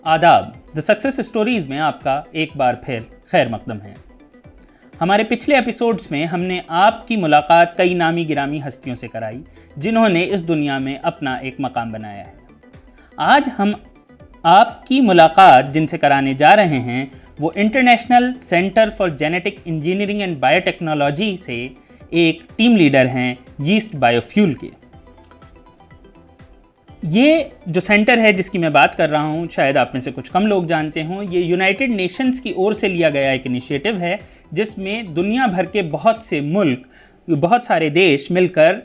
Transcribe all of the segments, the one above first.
आदाब। The success stories में आपका एक बार फिर खैर मकदम है। हमारे पिछले एपिसोड्स में हमने आपकी मुलाकात कई नामी गिरामी हस्तियों से कराई जिन्होंने इस दुनिया में अपना एक मकाम बनाया है। आज हम आपकी मुलाकात जिनसे कराने जा रहे हैं वो international centre for genetic engineering and biotechnology से एक टीम लीडर हैं यीस्ट बायोफ्यूल के। ये जो सेंटर है जिसकी मैं बात कर रहा हूँ, शायद आप में से कुछ कम लोग जानते हों, ये यूनाइटेड नेशंस की ओर से लिया गया एक इनिशिएटिव है जिसमें दुनिया भर के बहुत से मुल्क, बहुत सारे देश मिलकर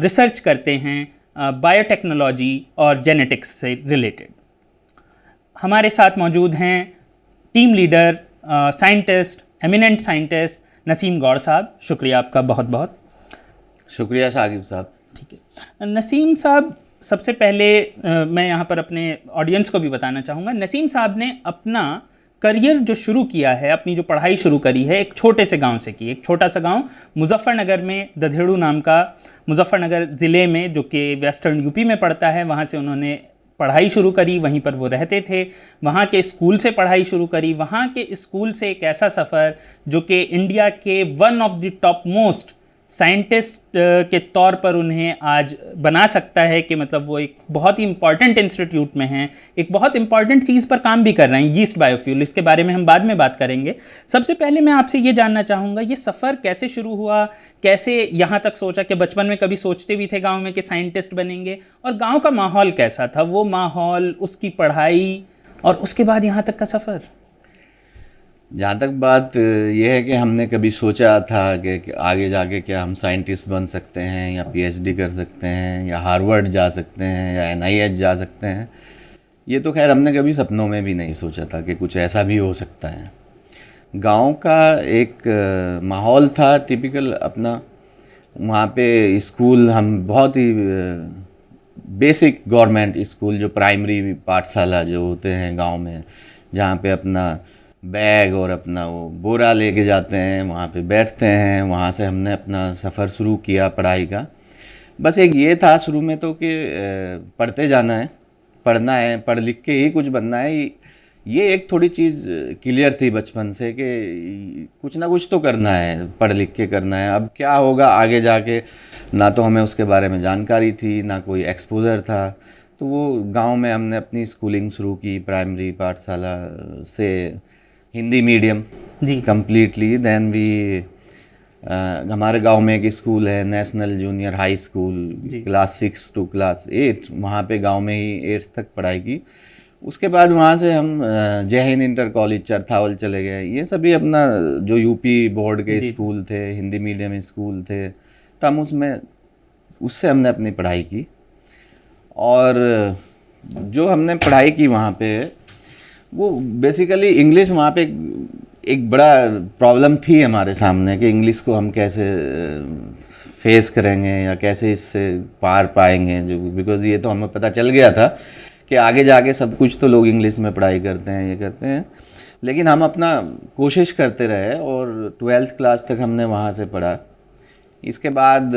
रिसर्च करते हैं बायोटेक्नोलॉजी और जेनेटिक्स से रिलेटेड। हमारे साथ मौजूद हैं team leader, scientist, eminent scientist Naseem Gaur साहब। शुक्रिया आपका, बहुत बहुत शुक्रिया शाकिब साहब। ठीक है नसीम साहब, सबसे पहले मैं यहाँ पर अपने ऑडियंस को भी बताना चाहूँगा, नसीम साहब ने अपना करियर जो शुरू किया है, अपनी जो पढ़ाई शुरू करी है, एक छोटे से गांव से की। एक छोटा सा गांव मुजफ्फरनगर में, दधेड़ू नाम का, मुजफ्फरनगर ज़िले में जो कि वेस्टर्न यूपी में पड़ता है, वहाँ से उन्होंने पढ़ाई शुरू करी। वहीं पर वो रहते थे। वहाँ के स्कूल से पढ़ाई शुरू करी। वहाँ के स्कूल से एक ऐसा सफ़र जो कि इंडिया के one of the top most scientist के तौर पर उन्हें आज बना सकता है कि मतलब वो एक बहुत ही इंपॉर्टेंट इंस्टीट्यूट में हैं, एक बहुत इंपॉर्टेंट चीज़ पर काम भी कर रहे हैं, यीस्ट बायोफ्यूल। इसके बारे में हम बाद में बात करेंगे। सबसे पहले मैं आपसे ये जानना चाहूँगा, ये सफ़र कैसे शुरू हुआ, कैसे यहाँ तक सोचा कि बचपन में कभी सोचते भी थे गाँव में कि साइंटिस्ट बनेंगे, और गाँव का माहौल कैसा था, वो माहौल, उसकी पढ़ाई और उसके बाद यहाँ तक का सफ़र। जहाँ तक बात यह है कि हमने कभी सोचा था कि आगे जाके क्या हम साइंटिस्ट बन सकते हैं या पीएचडी कर सकते हैं या हार्वर्ड जा सकते हैं या एनआईएच जा सकते हैं, ये तो खैर हमने कभी सपनों में भी नहीं सोचा था कि कुछ ऐसा भी हो सकता है। गांव का एक माहौल था टिपिकल अपना। वहाँ पे स्कूल हम बहुत ही बेसिक गवर्नमेंट स्कूल, जो प्राइमरी पाठशाला जो होते हैं गांव में, जहाँ पे अपना बैग और अपना वो बोरा लेके जाते हैं, वहाँ पे बैठते हैं। वहाँ से हमने अपना सफ़र शुरू किया पढ़ाई का। बस एक ये था शुरू में तो कि पढ़ते जाना है, पढ़ना है, पढ़ लिख के ही कुछ बनना है। ये एक थोड़ी चीज़ क्लियर थी बचपन से कि कुछ ना कुछ तो करना है, पढ़ लिख के करना है। अब क्या होगा आगे जाके, ना तो हमें उसके बारे में जानकारी थी, ना कोई एक्सपोज़र था। तो वो गांव में हमने अपनी स्कूलिंग शुरू की, प्राइमरी पाठशाला से हिंदी मीडियम जी कम्प्लीटली। देन भी हमारे गांव में एक स्कूल है, national junior high school, class 6 to class 8, वहाँ पे गांव में ही 8th तक पढ़ाई की। उसके बाद वहाँ से हम जय हिंद इंटर कॉलेज चरथावल चले गए। ये सभी अपना जो यूपी बोर्ड के स्कूल थे, हिंदी मीडियम स्कूल थे, तो हम उससे हमने अपनी पढ़ाई की। और जो हमने पढ़ाई की वहाँ पे, वो बेसिकली इंग्लिश वहाँ पे एक बड़ा प्रॉब्लम थी हमारे सामने कि इंग्लिश को हम कैसे फेस करेंगे या कैसे इससे पार पाएंगे, जो बिकॉज़ ये तो हमें पता चल गया था कि आगे जाके सब कुछ तो लोग इंग्लिश में पढ़ाई करते हैं, ये करते हैं। लेकिन हम अपना कोशिश करते रहे और 12th क्लास तक हमने वहाँ से पढ़ा। इसके बाद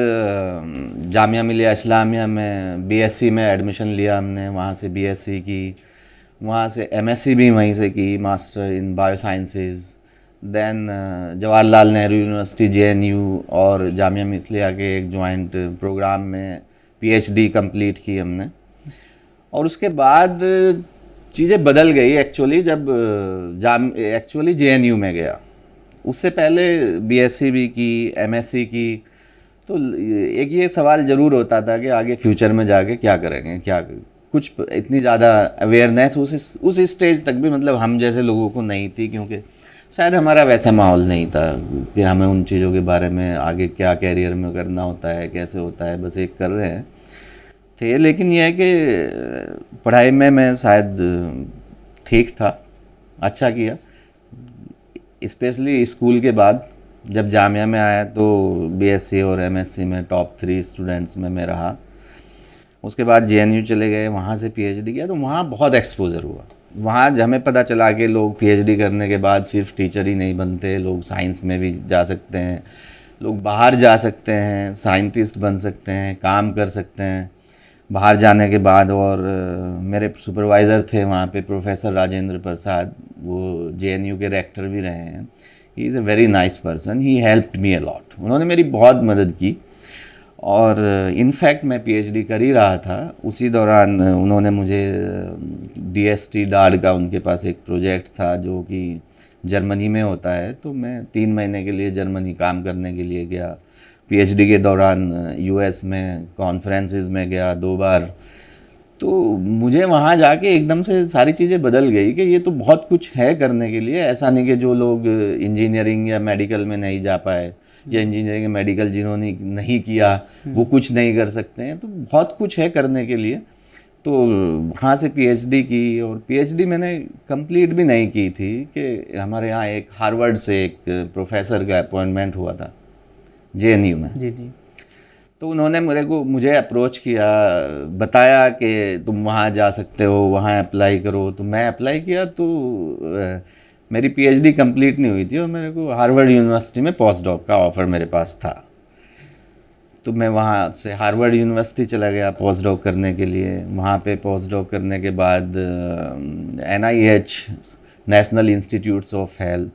जामिया मिलिया इस्लामिया में बीएससी में एडमिशन लिया हमने, वहाँ से बीएससी की, वहाँ से एमएससी भी वहीं से की, master in biosciences. Then Jawaharlal Nehru university JNU और जामिया मिलिया के एक जॉइंट प्रोग्राम में पीएचडी कंप्लीट की हमने। और उसके बाद चीज़ें बदल गई एक्चुअली जब एक्चुअली जेएनयू में गया। उससे पहले बीएससी भी की, एमएससी की। तो एक ये सवाल ज़रूर होता था कि आगे फ्यूचर में जाके क्या करेंगे, क्या कुछ इतनी ज़्यादा अवेयरनेस उस स्टेज तक भी मतलब हम जैसे लोगों को नहीं थी, क्योंकि शायद हमारा वैसा माहौल नहीं था कि हमें उन चीज़ों के बारे में आगे क्या कैरियर में करना होता है, कैसे होता है, बस एक कर रहे हैं थे। लेकिन यह है कि पढ़ाई में मैं शायद ठीक था, अच्छा किया। स्पेशली स्कूल के बाद जब जामिया में आया तो बीएससी और एमएससी में टॉप 3 स्टूडेंट्स में मैं रहा। उसके बाद जेएनयू चले गए, वहाँ से पीएचडी किया। तो वहाँ बहुत एक्सपोजर हुआ। वहाँ हमें पता चला कि लोग पीएचडी करने के बाद सिर्फ टीचर ही नहीं बनते, लोग साइंस में भी जा सकते हैं, लोग बाहर जा सकते हैं, साइंटिस्ट बन सकते हैं, काम कर सकते हैं। बाहर जाने के बाद, और मेरे सुपरवाइज़र थे वहाँ पे प्रोफेसर राजेंद्र प्रसाद, वो जेएनयू के रेक्टर भी रहे हैं। He is a very nice person, he helped me a lot. उन्होंने मेरी बहुत मदद की। और इनफैक्ट मैं पीएचडी कर ही रहा था, उसी दौरान उन्होंने मुझे डीएसटी डार्ड का, उनके पास एक प्रोजेक्ट था जो कि जर्मनी में होता है, तो मैं 3 महीने के लिए जर्मनी काम करने के लिए गया। पीएचडी के दौरान यूएस में कॉन्फ्रेंसेस में गया 2 बार। तो मुझे वहाँ जाके एकदम से सारी चीज़ें बदल गई कि ये तो बहुत कुछ है करने के लिए। ऐसा नहीं कि जो लोग इंजीनियरिंग या मेडिकल में नहीं जा पाए, या इंजीनियरिंग मेडिकल जिन्होंने नहीं किया वो कुछ नहीं कर सकते हैं, तो बहुत कुछ है करने के लिए। तो वहाँ से पीएचडी की, और पीएचडी मैंने कंप्लीट भी नहीं की थी कि हमारे यहाँ एक हार्वर्ड से एक प्रोफेसर का अपॉइंटमेंट हुआ था जेएनयू में। जी जी। तो उन्होंने मुझे अप्रोच किया, बताया कि तुम वहाँ जा सकते हो, वहाँ अप्लाई करो। तो मैं अप्लाई किया, तो मेरी पीएचडी कंप्लीट नहीं हुई थी और मेरे को हार्वर्ड यूनिवर्सिटी में पोस्ट डॉक का ऑफ़र मेरे पास था। तो मैं वहाँ से हार्वर्ड यूनिवर्सिटी चला गया पोस्ट डॉक करने के लिए। वहाँ पे पोस्ट डॉक करने के बाद NIH, national institutes of health,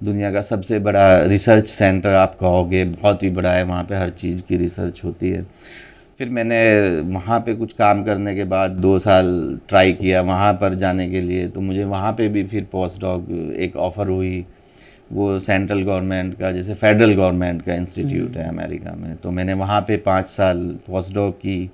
दुनिया का सबसे बड़ा रिसर्च सेंटर आप कहोगे, बहुत ही बड़ा है, वहाँ पे हर चीज़ की रिसर्च होती है। फिर मैंने वहाँ पे कुछ काम करने के बाद 2 साल ट्राई किया वहाँ पर जाने के लिए। तो मुझे वहाँ पे भी फिर पोस्ट डॉक एक ऑफ़र हुई, वो सेंट्रल गवर्नमेंट का, जैसे फेडरल गवर्नमेंट का इंस्टीट्यूट है अमेरिका में। तो मैंने वहाँ पे 5 साल पोस्ट डॉक की।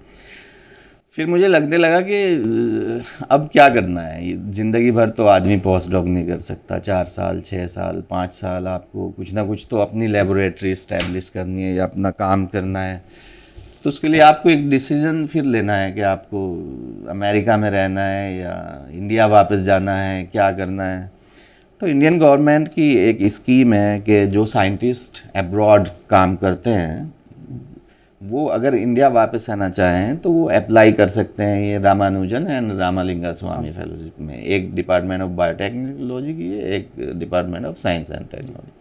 फिर मुझे लगने लगा कि अब क्या करना है, ज़िंदगी भर तो आदमी पोस्ट डॉक नहीं कर सकता। 4 साल, 6 साल, 5 साल आपको कुछ ना कुछ तो अपनी लेबोरेटरी इस्टेब्लिश करनी है या अपना काम करना है। तो उसके लिए आपको एक डिसीज़न फिर लेना है कि आपको अमेरिका में रहना है या इंडिया वापस जाना है, क्या करना है। तो इंडियन गवर्नमेंट की एक स्कीम है कि जो साइंटिस्ट अब्रॉड काम करते हैं वो अगर इंडिया वापस आना चाहें तो वो अप्लाई कर सकते हैं। ये Ramanujan and Ramalinga Swami fellowship में, एक डिपार्टमेंट ऑफ बायोटेक्नोलॉजी की है, एक department of science and technology.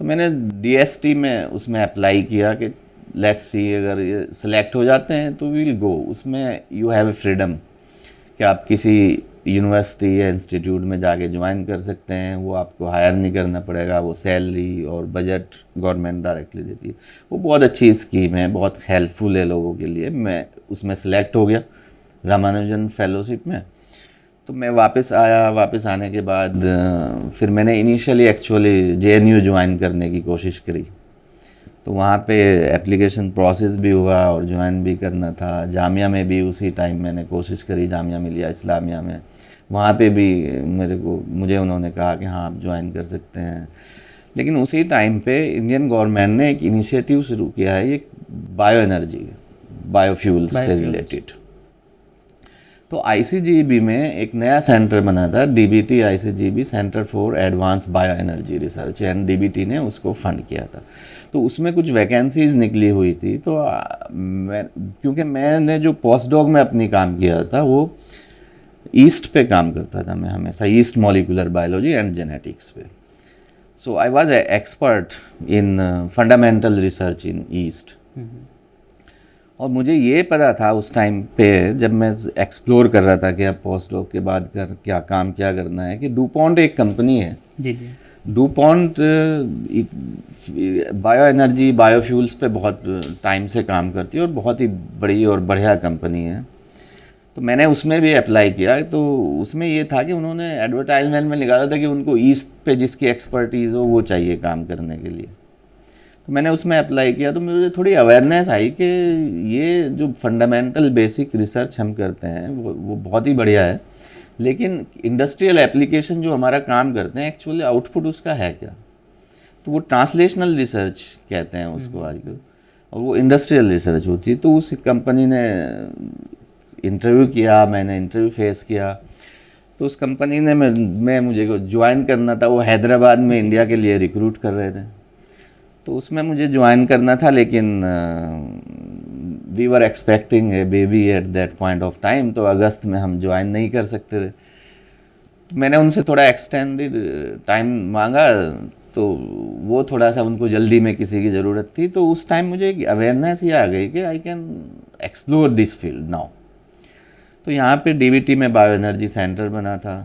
तो मैंने डीएसटी में उसमें अप्लाई किया कि लेट्स सी, अगर ये सिलेक्ट हो जाते हैं तो वील गो। उसमें यू हैव ए फ्रीडम कि आप किसी यूनिवर्सिटी या इंस्टीट्यूट में जाके ज्वाइन कर सकते हैं, वो आपको हायर नहीं करना पड़ेगा, वो सैलरी और बजट गवर्नमेंट डायरेक्टली देती है। वो बहुत अच्छी स्कीम है, बहुत हेल्पफुल है लोगों के लिए। मैं उसमें सेलेक्ट हो गया रामानुजन फेलोशिप में। तो मैं वापस आया। वापस आने के बाद फिर मैंने इनिशियली एक्चुअली जेएनयू ज्वाइन करने की कोशिश करी। तो वहाँ पे एप्लीकेशन प्रोसेस भी हुआ और ज्वाइन भी करना था। जामिया में भी उसी टाइम मैंने कोशिश करी, जामिया मिलिया इस्लामिया में, वहाँ पे भी मुझे उन्होंने कहा कि हाँ आप ज्वाइन कर सकते हैं। लेकिन उसी टाइम पे इंडियन गवर्नमेंट ने एक इनिशिएटिव शुरू किया है, ये बायो एनर्जी, बायोफ्यूल्स से रिलेटेड। तो आईसीजीबी में एक नया सेंटर बना था, DBT ICGB, centre for advance bio energy research, and DBT ने उसको फंड किया था। तो उसमें कुछ वैकेंसीज निकली हुई थी। तो क्योंकि मैंने जो पोस्ट डॉक में अपनी काम किया था वो ईस्ट पे काम करता था, मैं हमेशा yeast molecular biology and genetics पे। So I was a expert in fundamental research in yeast. और मुझे ये पता था उस टाइम पे जब मैं एक्सप्लोर कर रहा था कि अब पोस्ट डॉक के बाद क्या करना है, कि डूपॉन्ट एक कंपनी है। जी जी। डूपॉन्ट बायो एनर्जी, बायोफ्यूल्स पे बहुत टाइम से काम करती है और बहुत ही बड़ी और बढ़िया कंपनी है। तो मैंने उसमें भी अप्लाई किया। तो उसमें ये था कि उन्होंने एडवर्टाइजमेंट में निकाला था कि उनको ईस्ट पे जिसकी एक्सपर्टीज़ हो वो चाहिए काम करने के लिए। तो मैंने उसमें अप्लाई किया। तो मुझे थोड़ी अवेयरनेस आई कि ये जो फंडामेंटल बेसिक रिसर्च हम करते हैं वो बहुत ही बढ़िया है, लेकिन इंडस्ट्रियल एप्लीकेशन जो हमारा काम करते हैं एक्चुअली आउटपुट उसका है क्या। तो वो ट्रांसलेशनल रिसर्च कहते हैं उसको आजकल, और वो इंडस्ट्रियल रिसर्च होती है। तो उस कंपनी ने इंटरव्यू किया, मैंने इंटरव्यू फेस किया। तो उस कंपनी ने मुझे को ज्वाइन करना था, वो हैदराबाद में इंडिया के लिए रिक्रूट कर रहे थे। तो उसमें मुझे ज्वाइन करना था, लेकिन we were expecting a baby at that point of time. तो अगस्त में हम ज्वाइन नहीं कर सकते थे। तो मैंने उनसे थोड़ा एक्सटेंडेड टाइम मांगा। तो वो थोड़ा सा उनको जल्दी में किसी की ज़रूरत थी, तो उस टाइम मुझे एक अवेयरनेस ये आ गई कि I can explore this field now. तो यहाँ पे डीवीटी में बायो एनर्जी सेंटर बना था,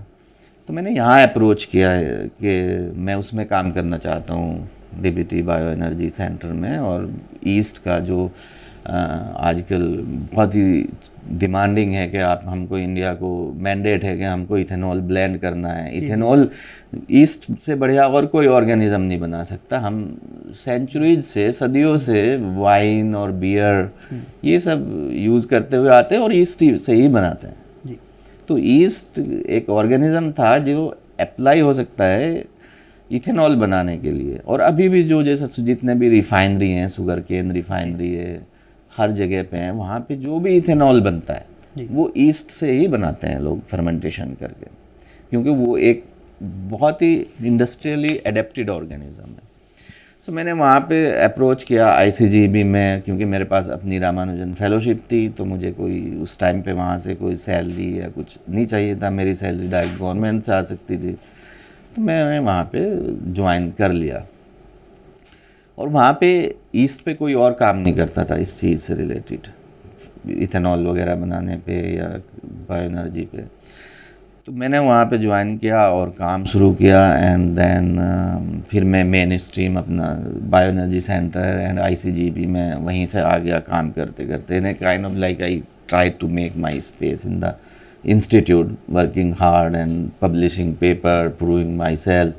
तो मैंने यहाँ अप्रोच किया है कि मैं उसमें काम करना चाहता हूँ, डीवीटी बायो एनर्जी सेंटर में। और ईस्ट का जो आजकल बहुत ही डिमांडिंग है कि आप हमको, इंडिया को मैंडेट है कि हमको इथेनॉल ब्लेंड करना है। इथेनॉल ईस्ट से बढ़िया और कोई ऑर्गेनिज्म नहीं बना सकता। हम सेंचुरीज से, सदियों से वाइन और बियर ये सब यूज़ करते हुए आते हैं और ईस्ट से ही बनाते हैं जी। तो ईस्ट एक ऑर्गेनिज्म था जो अप्लाई हो सकता है इथेनॉल बनाने के लिए। और अभी भी जो जैसे जितने भी रिफाइनरी हैं, शुगर केन रिफाइनरी है, हर जगह पे हैं, वहाँ पे जो भी इथेनॉल बनता है वो ईस्ट से ही बनाते हैं लोग फर्मेंटेशन करके, क्योंकि वो एक बहुत ही इंडस्ट्रियली एडेप्टेड ऑर्गेनिज्म है। तो मैंने वहाँ पे अप्रोच किया ICGB में, क्योंकि मेरे पास अपनी रामानुजन फेलोशिप थी, तो मुझे कोई उस टाइम पे वहाँ से कोई सैलरी या कुछ नहीं चाहिए था, मेरी सैलरी डायरेक्ट गवर्नमेंट से आ सकती थी। तो मैंने वहाँ पे ज्वाइन कर लिया और वहाँ पे ईस्ट पे कोई और काम नहीं करता था इस चीज़ से रिलेटेड, इथेनॉल वगैरह बनाने पे या बायो एनर्जी पे। तो मैंने वहाँ पे ज्वाइन किया और काम शुरू किया। एंड देन फिर मैं मेन स्ट्रीम अपना bioenergy centre and ICGB में वहीं से आ गया काम करते करते। And kind of like I try to make my space in the institute, working hard and publishing paper, proving myself.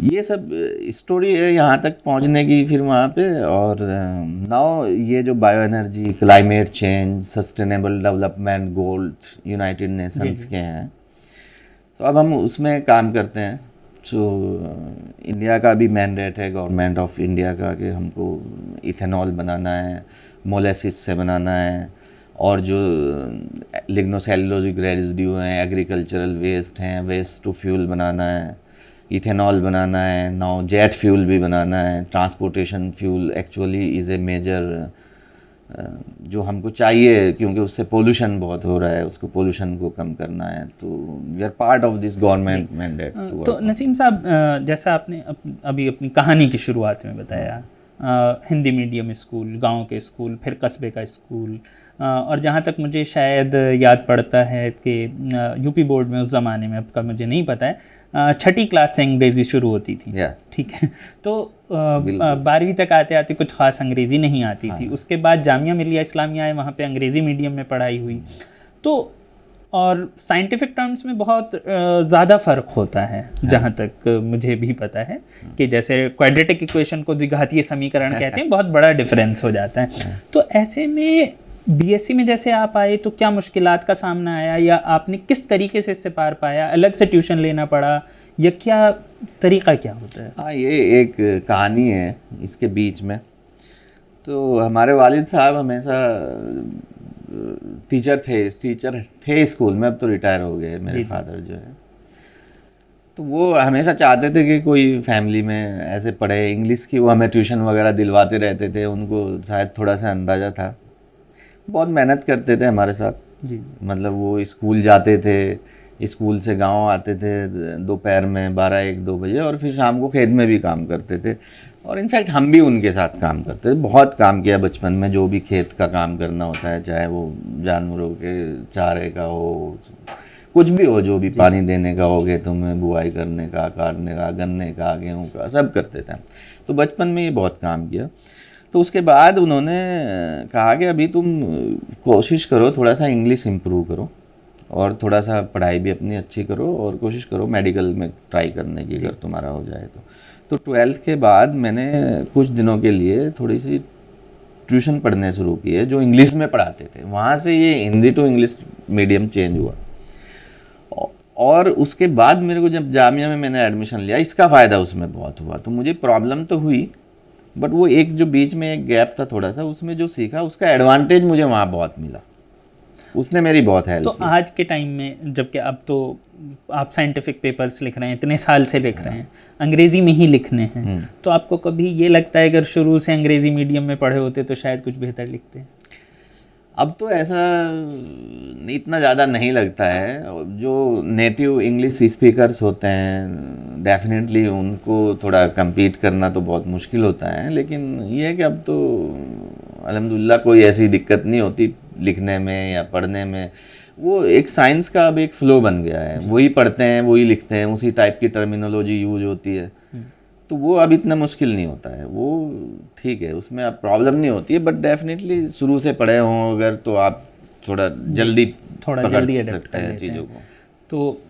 ये सब स्टोरी है यहाँ तक पहुँचने की फिर वहाँ पे। और नाउ ये जो bio energy, climate change, sustainable development goals United Nations के हैं, तो अब हम उसमें काम करते हैं। तो इंडिया का भी मैंडेट है, गवर्नमेंट ऑफ इंडिया का, कि हमको इथेनॉल बनाना है, मोलेसिस से बनाना है, और जो लिग्नोसेलुलोजिक रेजिड्यू हैं, एग्रीकल्चरल वेस्ट हैं, वेस्ट टू फ्यूल बनाना है, इथेनॉल बनाना है, नाउ जेट फ्यूल भी बनाना है। Transportation fuel actually is a major जो हमको चाहिए, क्योंकि उससे पोल्यूशन बहुत हो रहा है, उसको पोल्यूशन को कम करना है। तो we are part of this government mandate. तो नसीम साहब, जैसा आपने अभी अपनी कहानी की शुरुआत में बताया, हिंदी मीडियम स्कूल, गांव के स्कूल, फिर कस्बे का स्कूल, और जहाँ तक मुझे शायद याद पड़ता है कि यूपी बोर्ड में उस ज़माने में, अब का मुझे नहीं पता है, 6ठी क्लास से अंग्रेज़ी शुरू होती थी। ठीक है। तो 12वीं तक आते आते कुछ ख़ास अंग्रेज़ी नहीं आती थी। उसके बाद जामिया मिलिया इस्लामिया है, वहाँ पे अंग्रेज़ी मीडियम में पढ़ाई हुई। तो और साइंटिफिक टर्म्स में बहुत ज़्यादा फ़र्क होता है, जहाँ तक मुझे भी पता है, कि जैसे क्वाड्रेटिक इक्वेशन को द्विघातीय समीकरण कहते हैं, बहुत बड़ा डिफरेंस हो जाता है। तो ऐसे में BSc में जैसे आप आए तो क्या मुश्किलात का सामना आया, या आपने किस तरीके से इससे पार पाया? अलग से ट्यूशन लेना पड़ा या क्या तरीका क्या होता है? हाँ, ये एक कहानी है इसके बीच में। तो हमारे वालिद साहब हमेशा टीचर थे स्कूल में, अब तो रिटायर हो गए मेरे फादर जो है। तो वो हमेशा चाहते थे कि कोई फैमिली में ऐसे पढ़े। इंग्लिश की वो हमें ट्यूशन वगैरह दिलवाते रहते थे, उनको शायद थोड़ा सा अंदाज़ा था। बहुत मेहनत करते थे हमारे साथ जी। मतलब वो स्कूल जाते थे, स्कूल से गांव आते थे दोपहर में 12-1-2 बजे, और फिर शाम को खेत में भी काम करते थे। और इनफैक्ट हम भी उनके साथ काम करते थे। बहुत काम किया बचपन में, जो भी खेत का काम करना होता है, चाहे वो जानवरों के चारे का हो, कुछ भी हो, जो भी पानी देने का हो, खेतों में बुआई करने का, काटने का, गन्ने का, गेहूँ का, सब करते थे। तो बचपन में ये बहुत काम किया। तो उसके बाद उन्होंने कहा कि अभी तुम कोशिश करो, थोड़ा सा इंग्लिश इम्प्रूव करो और थोड़ा सा पढ़ाई भी अपनी अच्छी करो, और कोशिश करो मेडिकल में ट्राई करने की, अगर तुम्हारा हो जाए तो 12th के बाद मैंने कुछ दिनों के लिए थोड़ी सी ट्यूशन पढ़ने शुरू किए, जो इंग्लिश में पढ़ाते थे। वहाँ से ये Hindi to English medium change हुआ। और उसके बाद मेरे को जब जामिया में मैंने एडमिशन लिया, इसका फ़ायदा उसमें बहुत हुआ। तो मुझे प्रॉब्लम तो हुई, बट वो एक जो बीच में एक गैप था थोड़ा सा, उसमें जो सीखा उसका एडवांटेज मुझे वहाँ बहुत मिला, उसने मेरी बहुत हेल्प की। तो आज के टाइम में, जबकि अब तो आप साइंटिफिक पेपर्स लिख रहे हैं, इतने साल से लिख रहे हैं, अंग्रेज़ी में ही लिखने हैं, तो आपको कभी ये लगता है अगर शुरू से अंग्रेज़ी मीडियम में पढ़े होते तो शायद कुछ बेहतर लिखते हैं? अब तो ऐसा इतना ज़्यादा नहीं लगता है। जो नेटिव इंग्लिश स्पीकर्स होते हैं डेफिनेटली उनको थोड़ा compete करना तो बहुत मुश्किल होता है, लेकिन ये है कि अब तो अल्हम्दुलिल्लाह कोई ऐसी दिक्कत नहीं होती लिखने में या पढ़ने में। वो एक साइंस का अब एक फ्लो बन गया है, वही पढ़ते हैं वही लिखते हैं, उसी टाइप की टर्मिनोलॉजी यूज होती है, तो वो अब इतना मुश्किल नहीं होता है। वो ठीक है, उसमें अब प्रॉब्लम नहीं होती है, बट डेफिनेटली शुरू से पढ़े हों अगर तो आप थोड़ा जल्दी अडेप्ट सकते कर हैं लेते चीज़ों हैं। को। तो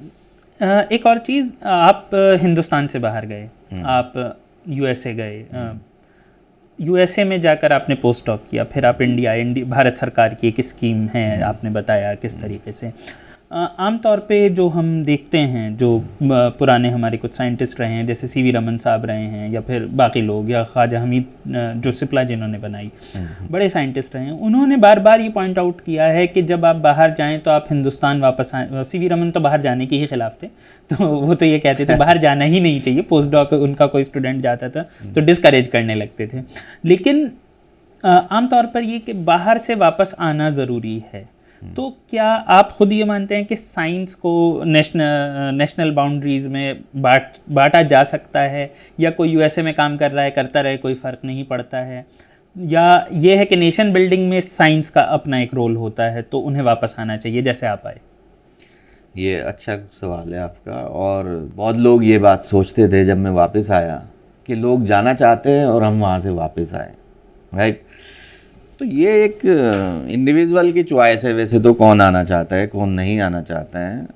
एक और चीज़, आप हिंदुस्तान से बाहर गए, आप यूएसए गए, यूएसए में जाकर आपने पोस्ट डॉक किया, फिर आप इंडिया भारत सरकार की एक स्कीम है, आपने बताया किस तरीके से। आम तौर पे जो हम देखते हैं, जो पुराने हमारे कुछ साइंटिस्ट रहे हैं, जैसे सीवी रमन साहब रहे हैं, या फिर बाकी लोग, या ख्वाजा हमीद जो सिप्ला जिन्होंने बनाई, बड़े साइंटिस्ट रहे हैं, उन्होंने बार बार ये पॉइंट आउट किया है कि जब आप बाहर जाएं तो आप हिंदुस्तान वापस आएँ। सीवी रमन तो बाहर जाने के ही खिलाफ थे, तो वो तो ये कहते थे बाहर जाना ही नहीं चाहिए, पोस्ट डॉक उनका कोई स्टूडेंट जाता था तो डिस्करेज करने लगते थे। लेकिन आमतौर पर ये कि बाहर से वापस आना ज़रूरी है। तो क्या आप खुद ये मानते हैं कि साइंस को नेशनल बाउंड्रीज में बांटा जा सकता है, या कोई यूएसए में काम कर रहा है करता रहे, कोई फ़र्क नहीं पड़ता है, या ये है कि नेशन बिल्डिंग में साइंस का अपना एक रोल होता है तो उन्हें वापस आना चाहिए जैसे आप आए? ये अच्छा सवाल है आपका, और बहुत लोग ये बात सोचते थे जब मैं वापस आया कि लोग जाना चाहते हैं और हम वहाँ से वापस आए, राइट। तो ये एक इंडिविजुअल की चॉइस है, वैसे तो कौन आना चाहता है कौन नहीं आना चाहता है।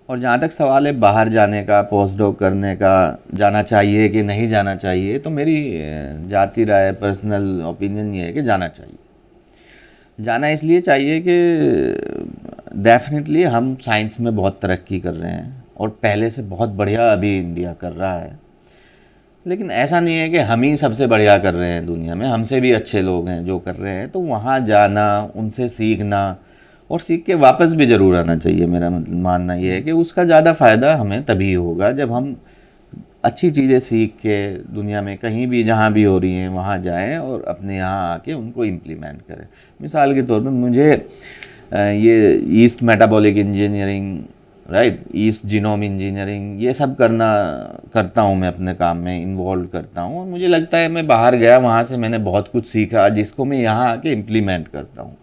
और जहाँ तक सवाल है बाहर जाने का, पोस्ट डॉक करने का, जाना चाहिए कि नहीं जाना चाहिए, तो मेरी जाती राय, पर्सनल ओपिनियन ये है कि जाना चाहिए। जाना इसलिए चाहिए कि डेफिनेटली हम साइंस में बहुत तरक्की कर रहे हैं और पहले से बहुत बढ़िया अभी इंडिया कर रहा है, लेकिन ऐसा नहीं है कि हम ही सबसे बढ़िया कर रहे हैं दुनिया में, हमसे भी अच्छे लोग हैं जो कर रहे हैं। तो वहाँ जाना, उनसे सीखना, और सीख के वापस भी ज़रूर आना चाहिए। मेरा मतलब मानना ये है कि उसका ज़्यादा फ़ायदा हमें तभी होगा जब हम अच्छी चीज़ें सीख के दुनिया में कहीं भी जहाँ भी हो रही हैं वहाँ जाएं और अपने यहाँ आके उनको इम्प्लीमेंट करें। मिसाल के तौर पे मुझे ये east metabolic engineering, right, east genome engineering, ये सब करता हूँ मैं, अपने काम में इन्वॉल्व करता हूँ, और मुझे लगता है मैं बाहर गया, वहाँ से मैंने बहुत कुछ सीखा जिसको मैं यहाँ आके इम्प्लीमेंट करता हूँ।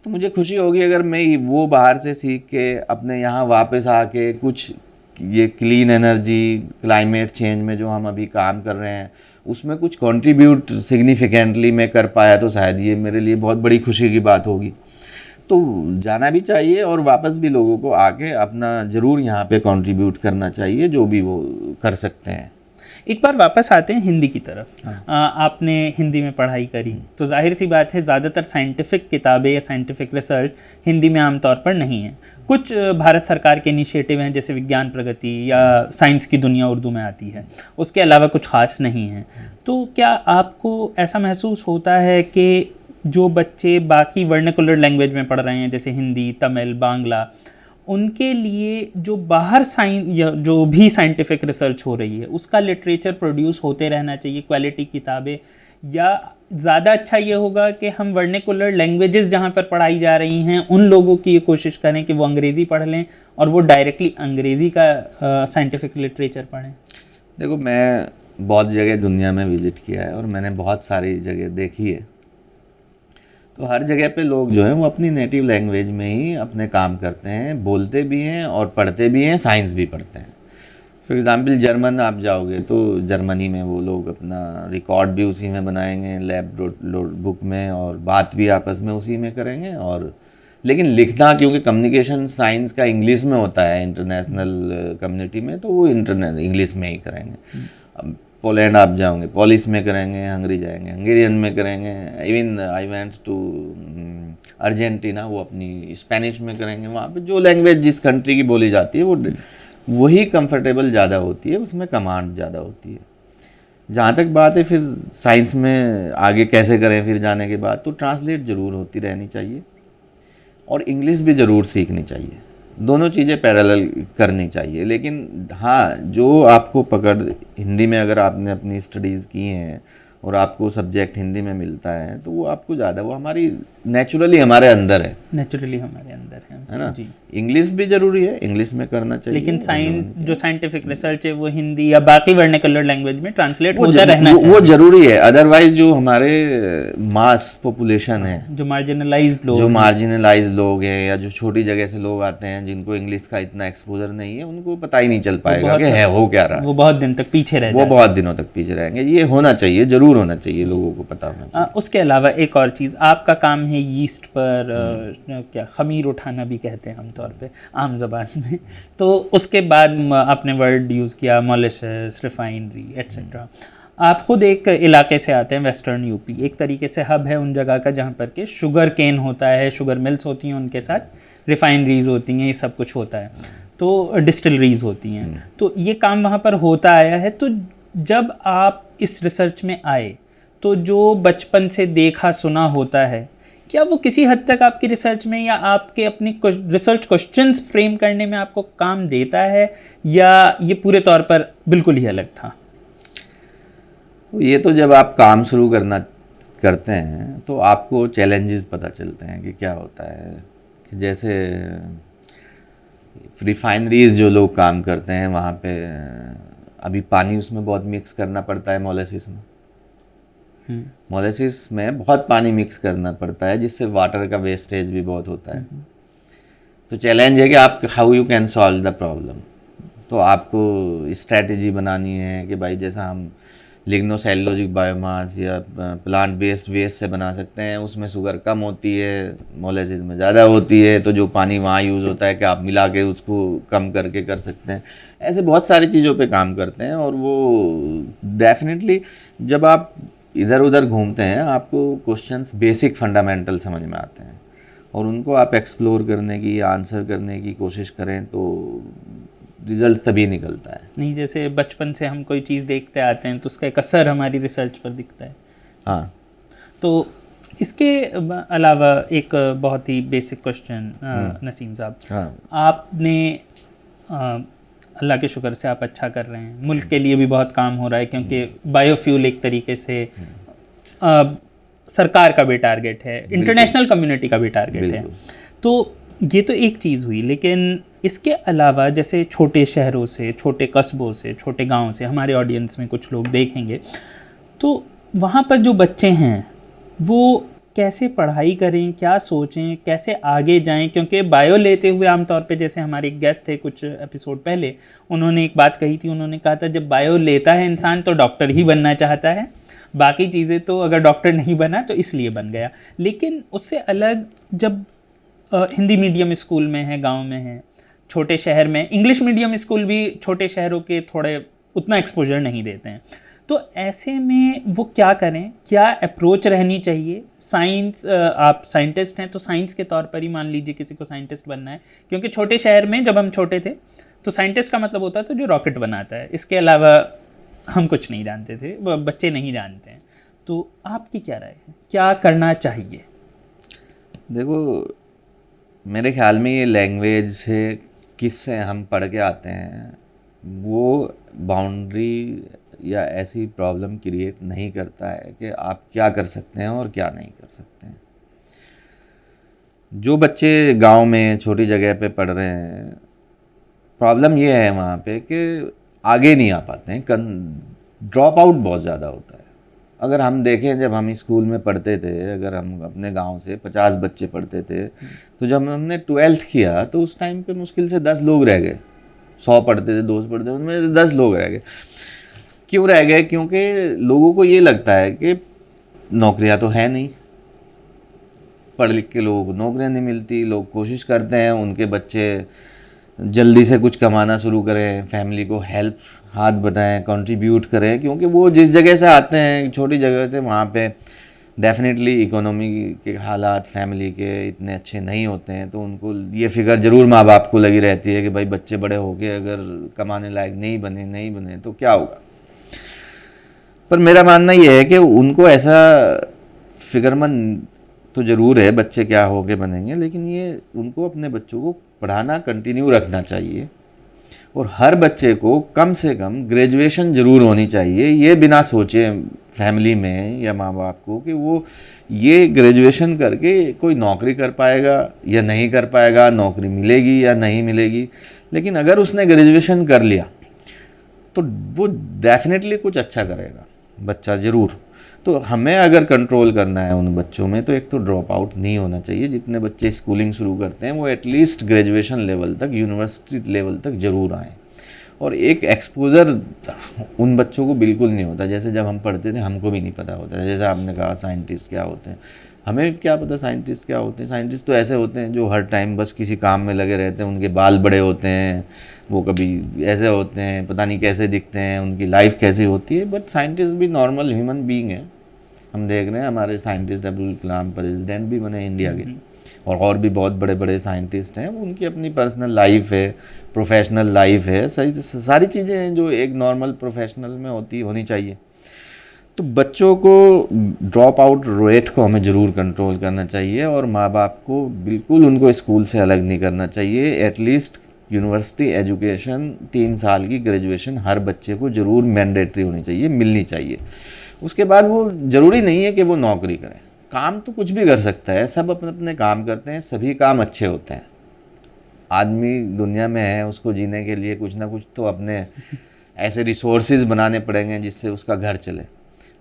तो मुझे खुशी होगी अगर मैं वो बाहर से सीख के अपने यहाँ वापस आके कुछ ये क्लीन एनर्जी, क्लाइमेट चेंज में जो हम अभी काम कर रहे हैं उसमें कुछ कंट्रीब्यूट सिग्निफिकेंटली मैं कर पाया, तो शायद ये मेरे लिए बहुत बड़ी खुशी की बात होगी। तो जाना भी चाहिए और वापस भी लोगों को आके अपना ज़रूर यहाँ पे कंट्रीब्यूट करना चाहिए जो भी वो कर सकते हैं। एक बार वापस आते हैं हिंदी की तरफ। आपने हिंदी में पढ़ाई करी, तो जाहिर सी बात है ज़्यादातर साइंटिफिक किताबें या साइंटिफिक रिसर्च हिंदी में आमतौर पर नहीं है। कुछ भारत सरकार के इनिशिएटिव हैं जैसे विज्ञान प्रगति या साइंस की दुनिया उर्दू में आती है, उसके अलावा कुछ ख़ास नहीं है। तो क्या आपको ऐसा महसूस होता है कि जो बच्चे बाकी वर्नाकुलर लैंग्वेज में पढ़ रहे हैं जैसे हिंदी, तमिल, बांग्ला, उनके लिए जो बाहर जो भी साइंटिफिक रिसर्च हो रही है उसका लिटरेचर प्रोड्यूस होते रहना चाहिए, क्वालिटी किताबें, या ज़्यादा अच्छा ये होगा कि हम वर्नाकुलर लैंग्वेजेस जहाँ पर पढ़ाई जा रही हैं उन लोगों की ये कोशिश करें कि वो अंग्रेज़ी पढ़ लें और वो डायरेक्टली अंग्रेज़ी का साइंटिफिक लिटरेचर पढ़ें? देखो, मैं बहुत जगह दुनिया में विज़िट किया है और मैंने बहुत सारी जगह देखी है। तो हर जगह पे लोग जो हैं वो अपनी नेटिव लैंग्वेज में ही अपने काम करते हैं, बोलते भी हैं और पढ़ते भी हैं, साइंस भी पढ़ते हैं। फॉर एग्ज़ाम्पल जर्मन आप जाओगे तो जर्मनी में वो लोग अपना रिकॉर्ड भी उसी में बनाएंगे, लैब बुक में, और बात भी आपस में उसी में करेंगे। और लेकिन लिखना, क्योंकि कम्युनिकेशन साइंस का इंग्लिश में होता है इंटरनेशनल कम्युनिटी में, तो वो इंग्लिश में ही करेंगे। अब पोलैंड आप जाओगे पॉलिश में करेंगे, हंगरी जाएंगे हंगेरियन में करेंगे, even I went to Argentina, वो अपनी स्पेनिश में करेंगे। वहाँ पे जो लैंग्वेज जिस कंट्री की बोली जाती है वो वही कंफर्टेबल ज़्यादा होती है, उसमें कमांड ज़्यादा होती है। जहाँ तक बात है फिर साइंस में आगे कैसे करें फिर जाने के बाद, तो ट्रांसलेट ज़रूर होती रहनी चाहिए और इंग्लिश भी ज़रूर सीखनी चाहिए। दोनों चीज़ें पैरेलल करनी चाहिए। लेकिन हाँ, जो आपको पकड़, हिंदी में अगर आपने अपनी स्टडीज़ की हैं और आपको सब्जेक्ट हिंदी में मिलता है तो वो आपको ज़्यादा, वो हमारी नेचुरली हमारे अंदर है है ना। जी। इंग्लिश भी ज़रूरी है, इंग्लिश में करना चाहिए, लेकिन जो साइंटिफिक रिसर्च है वो हिंदी या बाकी वर्नाक्युलर लैंग्वेज में ट्रांसलेट होता रहना चाहिए। वो जरूरी है, अदरवाइज जो हमारे मास पॉपुलेशन है, जो मार्जिनलाइज्ड लोग हैं या जो छोटी जगह से लोग आते हैं जिनको इंग्लिश का इतना एक्सपोजर नहीं है, उनको पता ही नहीं चल पाएगा कि है हो क्या रहा, वो बहुत दिन तक पीछे रह वो बहुत दिनों तक पीछे रहेंगे। ये होना चाहिए, जरूर होना चाहिए, लोगों को पता होना चाहिए। उसके अलावा एक और चीज़, आपका काम है यीस्ट पर क्या खमीर उठाना भी कहते हैं आमतौर पे आम जबान में, तो उसके बाद आपने वर्ड यूज़ किया मोलेसेस, रिफाइनरी एट्सेट्रा। आप खुद एक इलाके से आते हैं, वेस्टर्न यूपी, एक तरीके से हब है उन जगह का जहाँ पर के शुगर केन होता है, शुगर मिल्स होती हैं, उनके साथ रिफाइनरीज होती हैं, ये सब कुछ होता है, तो डिस्टिलरीज होती हैं, तो ये काम वहाँ पर होता आया है। तो जब आप इस रिसर्च में आए तो जो बचपन से देखा सुना होता है, क्या वो किसी हद तक आपकी रिसर्च में या आपके अपनी रिसर्च क्वेश्चंस फ्रेम करने में आपको काम देता है, या ये पूरे तौर पर बिल्कुल ही अलग था? ये तो जब आप काम शुरू करते हैं तो आपको चैलेंजेस पता चलते हैं कि क्या होता है। कि जैसे रिफाइनरीज जो लोग काम करते हैं वहाँ पे अभी पानी उसमें बहुत मिक्स करना पड़ता है, मोलेसिस में बहुत पानी मिक्स करना पड़ता है, जिससे वाटर का वेस्टेज भी बहुत होता है। तो चैलेंज है कि आप how you can solve the problem. तो आपको स्ट्रैटेजी बनानी है कि भाई जैसा हम लिग्नोसेल्यूलोजिक बायोमास या प्लांट बेस्ड वेस्ट से बना सकते हैं, उसमें शुगर कम होती है, मोलेसिस में ज़्यादा होती है, तो जो पानी वहाँ यूज़ होता है कि आप मिला के उसको कम करके कर सकते हैं। ऐसे बहुत सारी चीज़ों पे काम करते हैं, और वो डेफिनेटली जब आप इधर उधर घूमते हैं आपको क्वेश्चंस बेसिक फंडामेंटल समझ में आते हैं, और उनको आप एक्सप्लोर करने की, आंसर करने की कोशिश करें तो रिजल्ट तभी निकलता है। नहीं, जैसे बचपन से हम कोई चीज़ देखते आते हैं तो उसका एक असर हमारी रिसर्च पर दिखता है। हाँ, तो इसके अलावा एक बहुत ही बेसिक क्वेश्चन नसीम साहब, हाँ, आपने अल्लाह के शुक्र से आप अच्छा कर रहे हैं, मुल्क के लिए भी बहुत काम हो रहा है, क्योंकि बायोफ्यूल एक तरीके से सरकार का भी टारगेट है, इंटरनेशनल कम्युनिटी का भी टारगेट है। तो ये तो एक चीज़ हुई, लेकिन इसके अलावा जैसे छोटे शहरों से, छोटे कस्बों से, छोटे गांव से हमारे ऑडियंस में कुछ लोग देखेंगे, तो वहाँ पर जो बच्चे हैं वो कैसे पढ़ाई करें, क्या सोचें, कैसे आगे जाएं? क्योंकि बायो लेते हुए आमतौर पे, जैसे हमारे एक गेस्ट थे कुछ एपिसोड पहले, उन्होंने एक बात कही थी, उन्होंने कहा था जब बायो लेता है इंसान तो डॉक्टर ही बनना चाहता है, बाकी चीज़ें तो अगर डॉक्टर नहीं बना तो इसलिए बन गया। लेकिन उससे अलग जब हिंदी मीडियम स्कूल में है, गांव में है, छोटे शहर में, इंग्लिश मीडियम स्कूल भी छोटे शहरों के थोड़े उतना एक्सपोजर नहीं देते हैं, तो ऐसे में वो क्या करें, क्या अप्रोच रहनी चाहिए? साइंस, आप साइंटिस्ट हैं तो साइंस के तौर पर ही मान लीजिए किसी को साइंटिस्ट बनना है, क्योंकि छोटे शहर में जब हम छोटे थे तो साइंटिस्ट का मतलब होता था जो रॉकेट बनाता है, इसके अलावा हम कुछ नहीं जानते थे, बच्चे नहीं जानते हैं। तो आपकी क्या राय है, क्या करना चाहिए? देखो, मेरे ख्याल में ये लैंग्वेज से किससे हम पढ़ के आते हैं वो बाउंड्री या ऐसी प्रॉब्लम क्रिएट नहीं करता है कि आप क्या कर सकते हैं और क्या नहीं कर सकते हैं। जो बच्चे गांव में छोटी जगह पे पढ़ रहे हैं, प्रॉब्लम ये है वहाँ पे कि आगे नहीं आ पाते हैं, ड्रॉप आउट बहुत ज़्यादा होता है। अगर हम देखें, जब हम स्कूल में पढ़ते थे, अगर हम अपने गांव से 50 बच्चे पढ़ते थे, तो जब हमने 12th किया तो उस टाइम पे मुश्किल से 10 लोग रह गए। 100 पढ़ते थे, 200 पढ़ते थे, उनमें 10 लोग रह गए। क्यों रह गए? क्योंकि लोगों को ये लगता है कि नौकरियां तो है नहीं, पढ़ लिख के लोगों को नौकरियां नहीं मिलती, लोग कोशिश करते हैं उनके बच्चे जल्दी से कुछ कमाना शुरू करें, फैमिली को हेल्प हाथ बढ़ाएं, कंट्रीब्यूट करें, क्योंकि वो जिस जगह से आते हैं, छोटी जगह से, वहाँ पे डेफिनेटली इकोनॉमी के हालात फैमिली के इतने अच्छे नहीं होते हैं, तो उनको ये फिक्र ज़रूर माँ बाप को लगी रहती है कि भाई बच्चे बड़े होके अगर कमाने लायक नहीं बने तो क्या होगा। पर मेरा मानना ये है कि उनको ऐसा फिक्रमंद तो ज़रूर है बच्चे क्या होके बनेंगे, लेकिन ये उनको अपने बच्चों को पढ़ाना कंटिन्यू रखना चाहिए। और हर बच्चे को कम से कम ग्रेजुएशन ज़रूर होनी चाहिए। ये बिना सोचे फैमिली में या माँ बाप को कि वो ये ग्रेजुएशन करके कोई नौकरी कर पाएगा या नहीं कर पाएगा, नौकरी मिलेगी या नहीं मिलेगी। लेकिन अगर उसने ग्रेजुएशन कर लिया तो वो डेफिनेटली कुछ अच्छा करेगा बच्चा ज़रूर। तो हमें अगर कंट्रोल करना है उन बच्चों में, तो एक तो ड्रॉप आउट नहीं होना चाहिए। जितने बच्चे स्कूलिंग शुरू करते हैं वो एटलीस्ट ग्रेजुएशन लेवल तक, यूनिवर्सिटी लेवल तक ज़रूर आएँ। और एक एक्सपोज़र उन बच्चों को बिल्कुल नहीं होता। जैसे जब हम पढ़ते थे हमको भी नहीं पता होता, जैसे आपने कहा साइंटिस्ट क्या होते हैं, हमें क्या पता साइंटिस्ट क्या होते हैं। साइंटिस्ट तो ऐसे होते हैं जो हर टाइम बस किसी काम में लगे रहते हैं, उनके बाल बड़े होते हैं, वो कभी ऐसे होते हैं, पता नहीं कैसे दिखते हैं, उनकी लाइफ कैसी होती है। बट साइंटिस्ट भी नॉर्मल ह्यूमन बीइंग है। हम देख रहे हैं हमारे साइंटिस्ट अब्दुल कलाम प्रेसिडेंट भी बने इंडिया के, और भी बहुत बड़े बड़े साइंटिस्ट हैं। उनकी अपनी पर्सनल लाइफ है, प्रोफेशनल लाइफ है, सही सारी चीज़ें हैं जो एक नॉर्मल प्रोफेशनल में होनी चाहिए। तो बच्चों को ड्रॉप आउट रेट को हमें ज़रूर कंट्रोल करना चाहिए, और माँ बाप को बिल्कुल उनको स्कूल से अलग नहीं करना चाहिए। एटलीस्ट यूनिवर्सिटी एजुकेशन 3 साल की ग्रेजुएशन हर बच्चे को ज़रूर मैंडेटरी होनी चाहिए, मिलनी चाहिए। उसके बाद वो ज़रूरी नहीं है कि वो नौकरी करें, काम तो कुछ भी कर सकता है। सब अपने अपने काम करते हैं, सभी काम अच्छे होते हैं। आदमी दुनिया में है, उसको जीने के लिए कुछ ना कुछ तो अपने ऐसे रिसोर्सेज बनाने पड़ेंगे जिससे उसका घर चले।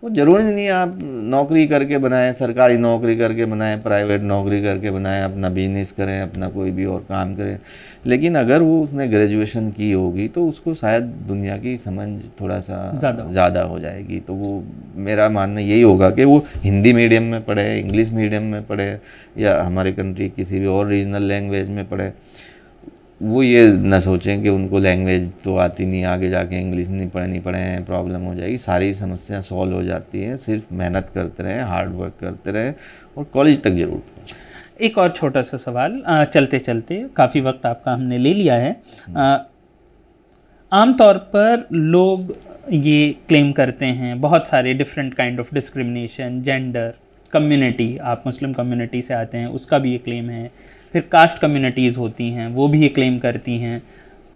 वो ज़रूरी नहीं है आप नौकरी करके बनाएं, सरकारी नौकरी करके बनाएं, प्राइवेट नौकरी करके बनाएं, अपना बिजनेस करें, अपना कोई भी और काम करें। लेकिन अगर वो उसने ग्रेजुएशन की होगी तो उसको शायद दुनिया की समझ थोड़ा सा ज़्यादा हो जाएगी। तो वो मेरा मानना यही होगा कि वो हिंदी मीडियम में पढ़े, इंग्लिश मीडियम में पढ़े, या हमारे कंट्री किसी भी और रीजनल लैंग्वेज में पढ़े। वो ये न सोचें कि उनको लैंग्वेज तो आती नहीं, आगे जाके इंग्लिश नहीं पढ़े हैं, प्रॉब्लम हो जाएगी। सारी समस्या सॉल्व हो जाती हैं, सिर्फ मेहनत करते रहें, हार्ड वर्क करते रहें, और कॉलेज तक जरूर। एक और छोटा सा सवाल, चलते चलते काफ़ी वक्त आपका हमने ले लिया है। आमतौर पर लोग ये क्लेम करते हैं बहुत सारे different kind of discrimination, gender, community, आप मुस्लिम कम्युनिटी से आते हैं उसका भी ये क्लेम है, फिर कास्ट कम्युनिटीज़ होती हैं वो भी ये क्लेम करती हैं।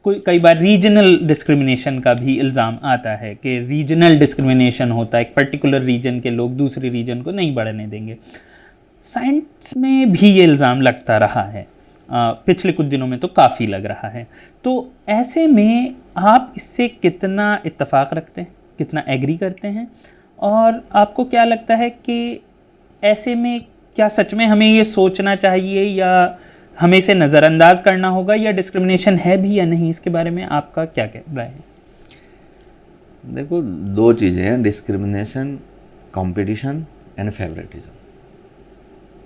कई बार रीजनल डिस्क्रिमिनेशन का भी इल्ज़ाम आता है कि रीजनल डिस्क्रिमिनेशन होता है, एक पर्टिकुलर रीजन के लोग दूसरे रीजन को नहीं बढ़ने देंगे। साइंस में भी ये इल्ज़ाम लगता रहा है, पिछले कुछ दिनों में तो काफ़ी लग रहा है। तो ऐसे में आप इससे कितना इत्तेफाक रखते हैं, कितना एग्री करते हैं, और आपको क्या लगता है कि ऐसे में क्या सच में हमें ये सोचना चाहिए या हमें इसे नज़रअंदाज करना होगा, या डिस्क्रिमिनेशन है भी या नहीं? इसके बारे में आपका क्या राय है? देखो, 2 चीज़ें हैं, डिस्क्रिमिनेशन, कंपटीशन एंड फेवरेटिज्म।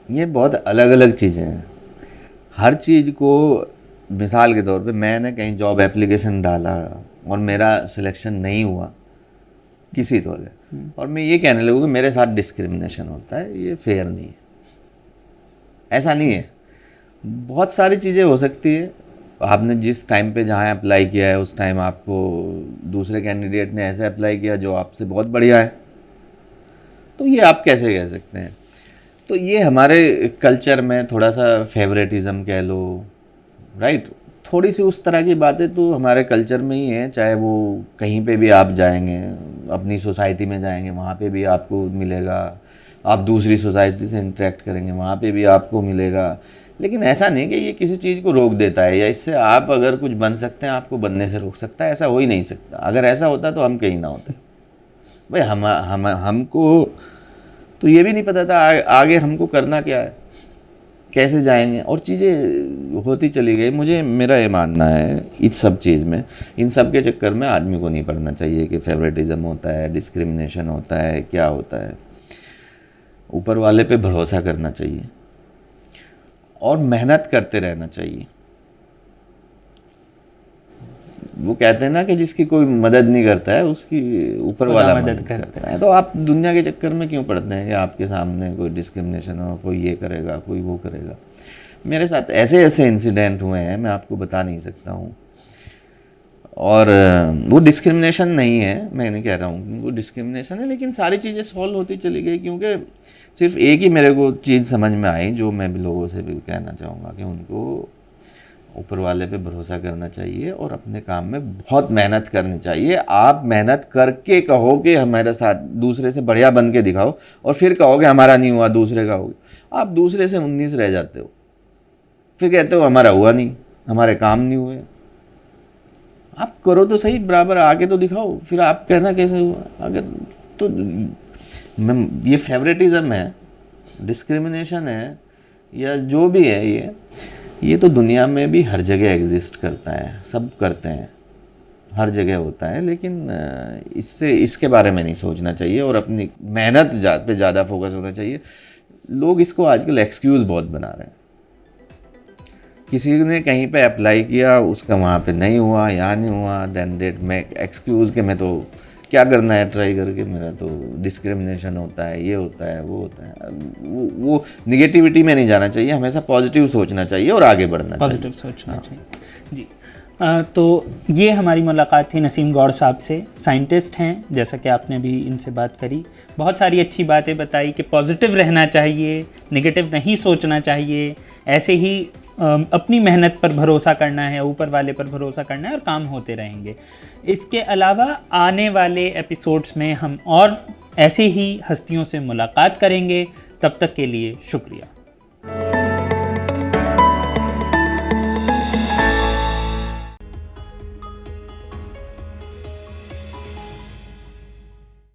ये बहुत अलग अलग चीज़ें हैं। हर चीज़ को, मिसाल के तौर पे मैंने कहीं जॉब एप्लीकेशन डाला और मेरा सिलेक्शन नहीं हुआ किसी तरह, और मैं ये कहने लगूँ कि मेरे साथ डिस्क्रिमिनेशन होता है, ये फेयर नहीं है। ऐसा नहीं है। बहुत सारी चीज़ें हो सकती है। आपने जिस टाइम पे जहाँ अप्लाई किया है उस टाइम आपको दूसरे कैंडिडेट ने ऐसे अप्लाई किया जो आपसे बहुत बढ़िया है, तो ये आप कैसे कह सकते हैं? तो ये हमारे कल्चर में थोड़ा सा फेवरेटिज्म कह लो, राइट? थोड़ी सी उस तरह की बातें तो हमारे कल्चर में ही है। चाहे वो कहीं पे भी आप जाएंगे, अपनी सोसाइटी में जाएंगे, वहाँ पे भी आपको मिलेगा। आप दूसरी सोसाइटी से इंटरेक्ट करेंगे, वहाँ पे भी आपको मिलेगा। लेकिन ऐसा नहीं कि ये किसी चीज़ को रोक देता है, या इससे आप अगर कुछ बन सकते हैं आपको बनने से रोक सकता है। ऐसा हो ही नहीं सकता। अगर ऐसा होता तो हम कहीं ना होते। भाई हमको तो ये भी नहीं पता था आगे हमको करना क्या है, कैसे जाएंगे, और चीज़ें होती चली गई। मेरा ये मानना है इस सब चीज़ में, इन सब के चक्कर में आदमी को नहीं पड़ना चाहिए कि फेवरेटिज्म होता है, डिस्क्रिमिनेशन होता है, क्या होता है। ऊपर वाले पे भरोसा करना चाहिए और मेहनत करते रहना चाहिए। वो कहते हैं ना कि जिसकी कोई मदद नहीं करता है उसकी ऊपर वाला मदद करता है। तो आप दुनिया के चक्कर में क्यों पड़ते हैं कि आपके सामने कोई डिस्क्रिमिनेशन हो, कोई ये करेगा, कोई वो करेगा। मेरे साथ ऐसे ऐसे इंसिडेंट हुए हैं, मैं आपको बता नहीं सकता हूँ। और वो डिस्क्रिमिनेशन नहीं है, मैं नहीं कह रहा हूँ वो डिस्क्रिमिनेशन है, लेकिन सारी चीज़ें सॉल्व होती चली गई। क्योंकि सिर्फ एक ही मेरे को चीज़ समझ में आई, जो मैं भी लोगों से भी कहना चाहूँगा कि उनको ऊपर वाले पे भरोसा करना चाहिए और अपने काम में बहुत मेहनत करनी चाहिए। आप मेहनत करके कहो कि हमारे साथ दूसरे से बढ़िया बन के दिखाओ और फिर कहो कि हमारा नहीं हुआ दूसरे का हो गया, आप दूसरे से 19 रह जाते हो, फिर कहते हो हमारा हुआ नहीं, हमारे काम नहीं हुए। आप करो तो सही, बराबर आके तो दिखाओ, फिर आप कहना कैसे हुआ। अगर तो ये फेवरेटिज्म है, डिस्क्रिमिनेशन है, या जो भी है, ये तो दुनिया में भी हर जगह एग्जिस्ट करता है, सब करते हैं, हर जगह होता है। लेकिन इसके बारे में नहीं सोचना चाहिए और अपनी मेहनत पे ज़्यादा फोकस होना चाहिए। लोग इसको आजकल एक्सक्यूज़ बहुत बना रहे हैं। किसी ने कहीं पे अप्लाई किया, उसका वहाँ पे नहीं हुआ, यहाँ नहीं हुआ, देन देट मेक एक्सक्यूज़ कि मैं तो क्या करना है ट्राई करके, मेरा तो डिस्क्रिमिनेशन होता है, ये होता है, वो होता है। वो निगेटिविटी में नहीं जाना चाहिए, हमेशा पॉजिटिव सोचना चाहिए और आगे बढ़ना चाहिए। पॉजिटिव सोचना चाहिए जी। तो ये हमारी मुलाकात थी नसीम गौड़ साहब से। साइंटिस्ट हैं, जैसा कि आपने भी इनसे बात करी, बहुत सारी अच्छी बातें बताई कि पॉजिटिव रहना चाहिए, नेगेटिव नहीं सोचना चाहिए, ऐसे ही अपनी मेहनत पर भरोसा करना है, ऊपर वाले पर भरोसा करना है और काम होते रहेंगे। इसके अलावा आने वाले एपिसोड्स में हम और ऐसे ही हस्तियों से मुलाकात करेंगे। तब तक के लिए शुक्रिया।